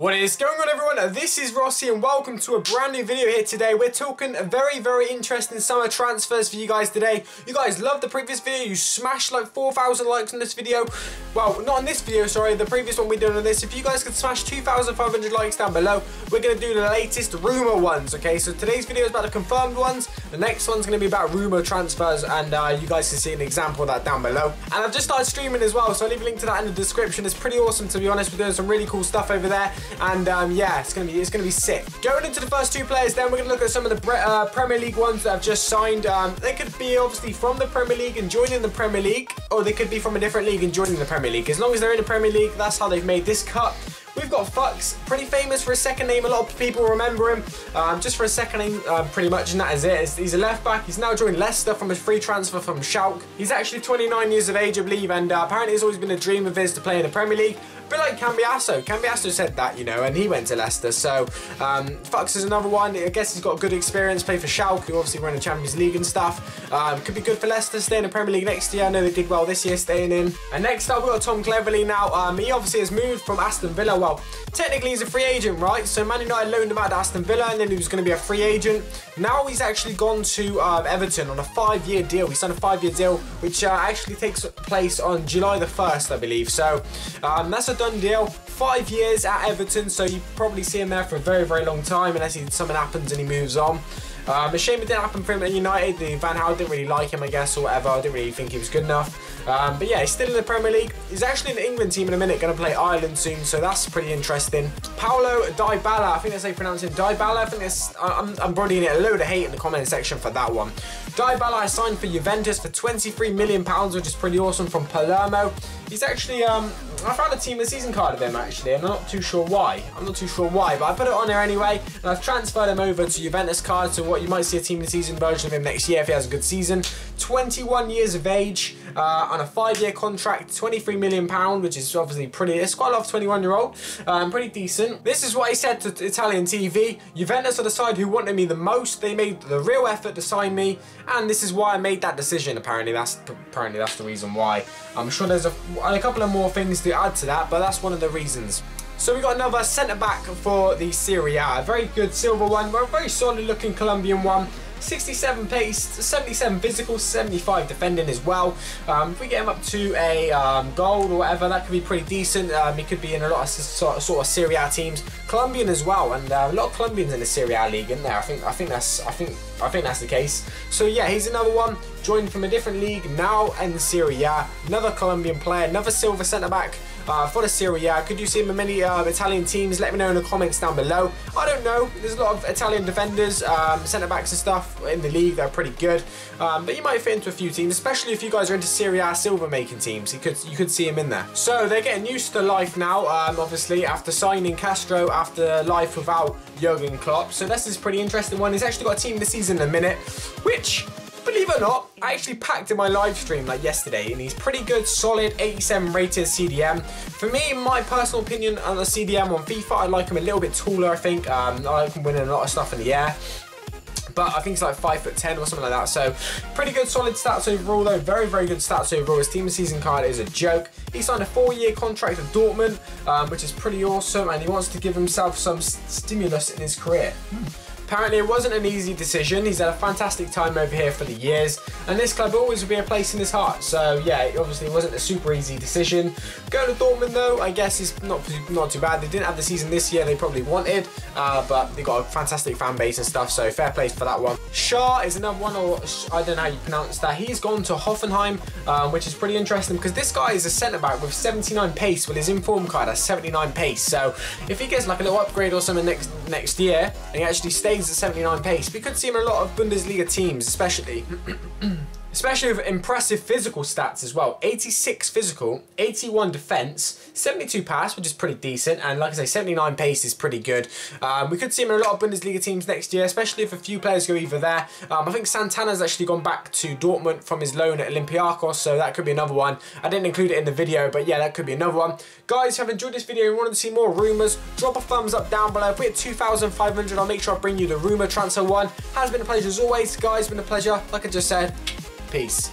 What is going on, everyone? This is Rossi and welcome to a brand new video here today. We're talking very interesting summer transfers for you guys today. You guys loved the previous video. You smashed like 4,000 likes on this video. Well, not on this video, sorry, the previous one we did on this. If you guys could smash 2,500 likes down below, we're going to do the latest rumour ones, okay? So today's video is about the confirmed ones. The next one's going to be about rumour transfers, and you guys can see an example of that down below. And I've just started streaming as well, so I'll leave a link to that in the description. It's pretty awesome, to be honest. We're doing some really cool stuff over there. And yeah, it's gonna be sick. Going into the first two players, then we're gonna look at some of the Premier League ones that have just signed. They could be obviously from the Premier League and joining the Premier League, or they could be from a different league and joining the Premier League. As long as they're in the Premier League, that's how they've made this cut. We've got Fuchs, pretty famous for his second name. A lot of people remember him just for his second name, pretty much, and that is it. He's a left back. He's now joined Leicester from his free transfer from Schalke. He's actually 29 years of age, I believe, and apparently it's always been a dream of his to play in the Premier League. A bit like Cambiasso. Cambiasso said that, you know, and he went to Leicester. So Fuchs is another one. I guess he's got good experience, played for Schalke, who obviously run the Champions League and stuff. Could be good for Leicester, stay in the Premier League next year. I know they did well this year, staying in. And next up, we've got Tom Cleverley now. He obviously has moved from Aston Villa. Well, technically he's a free agent, right? So Man United loaned him out to Aston Villa, and then he was going to be a free agent. Now he's actually gone to Everton on a 5-year deal. He's done a 5-year deal, which actually takes place on July the 1st, I believe. So that's a done deal. 5 years at Everton, so you probably see him there for a very long time, unless something happens and he moves on. A shame it didn't happen for him at United. The Van Gaal didn't really like him, I guess, or whatever. I didn't really think he was good enough. But yeah, he's still in the Premier League. He's actually in the England team in a minute, going to play Ireland soon, so that's pretty interesting. Paulo Dybala, I think that's how you pronounce him. Dybala, I think that's, I'm probably going to get a load of hate in the comment section for that one. Dybala signed for Juventus for £23 million, which is pretty awesome, from Palermo. He's actually, I found a team of the season card of him, actually, and I'm not too sure why. But I put it on there anyway, and I've transferred him over to Juventus card, so what you might see a team of the season version of him next year if he has a good season. 21 years of age, on a 5-year contract, £23 million, which is obviously pretty, it's quite a lot for 21-year-old, pretty decent. This is what he said to Italian TV. Juventus are the side who wanted me the most. They made the real effort to sign me, and this is why I made that decision. Apparently that's the reason why. I'm sure there's a couple of more things to add to that, but that's one of the reasons. So we got another centre-back for the Serie A. A very good silver one, a very solid looking Colombian one. 67 pace, 77 physical, 75 defending as well. If we get him up to a gold or whatever, that could be pretty decent. He could be in a lot of sort of Serie A teams. Colombian as well, and a lot of Colombians in the Serie A league, isn't there? I think that's the case. So yeah, he's another one, joined from a different league, now in Serie A. Another Colombian player, another silver centre back for the Serie A. Could you see him in many Italian teams? Let me know in the comments down below. I don't know. There's a lot of Italian defenders, centre backs and stuff in the league that are pretty good. But you might fit into a few teams, especially if you guys are into Serie A silver making teams. You could see him in there. So they're getting used to life now, obviously, after signing Castro, after life without Jurgen Klopp. So this is a pretty interesting one. He's actually got a team this season in a minute, which, believe it or not, I actually packed in my live stream like yesterday, and he's pretty good, solid, 87 rated CDM. For me, in my personal opinion on the CDM on FIFA, I like him a little bit taller, I think. I like him winning a lot of stuff in the air. But I think he's like 5'10" or something like that. So pretty good, solid stats overall, though. Very good stats overall. His team season card is a joke. He signed a 4-year contract with Dortmund, which is pretty awesome, and he wants to give himself some stimulus in his career. Apparently it wasn't an easy decision. He's had a fantastic time over here for the years, and this club always will be a place in his heart. So yeah, obviously it wasn't a super easy decision. Going to Dortmund though, I guess is not too bad. They didn't have the season this year they probably wanted, but they got a fantastic fan base and stuff, so fair play for that one. Shah is another one, or I don't know how you pronounce that. He's gone to Hoffenheim, which is pretty interesting because this guy is a centre-back with 79 pace, with his inform card has 79 pace. So if he gets like a little upgrade or something next year, and he actually stays at 79 pace, we could see him in a lot of Bundesliga teams, especially with impressive physical stats as well. 86 physical, 81 defense, 72 pass, which is pretty decent, and like I say, 79 pace is pretty good. We could see him in a lot of Bundesliga teams next year, especially if a few players go either there. I think Santana's actually gone back to Dortmund from his loan at Olympiacos, so that could be another one. I didn't include it in the video, but yeah, that could be another one. Guys, if you have enjoyed this video and wanted to see more rumours, drop a thumbs up down below. If we hit 2,500, I'll make sure I bring you the rumour transfer one. Has been a pleasure as always, guys. Been a pleasure. Like I just said, peace.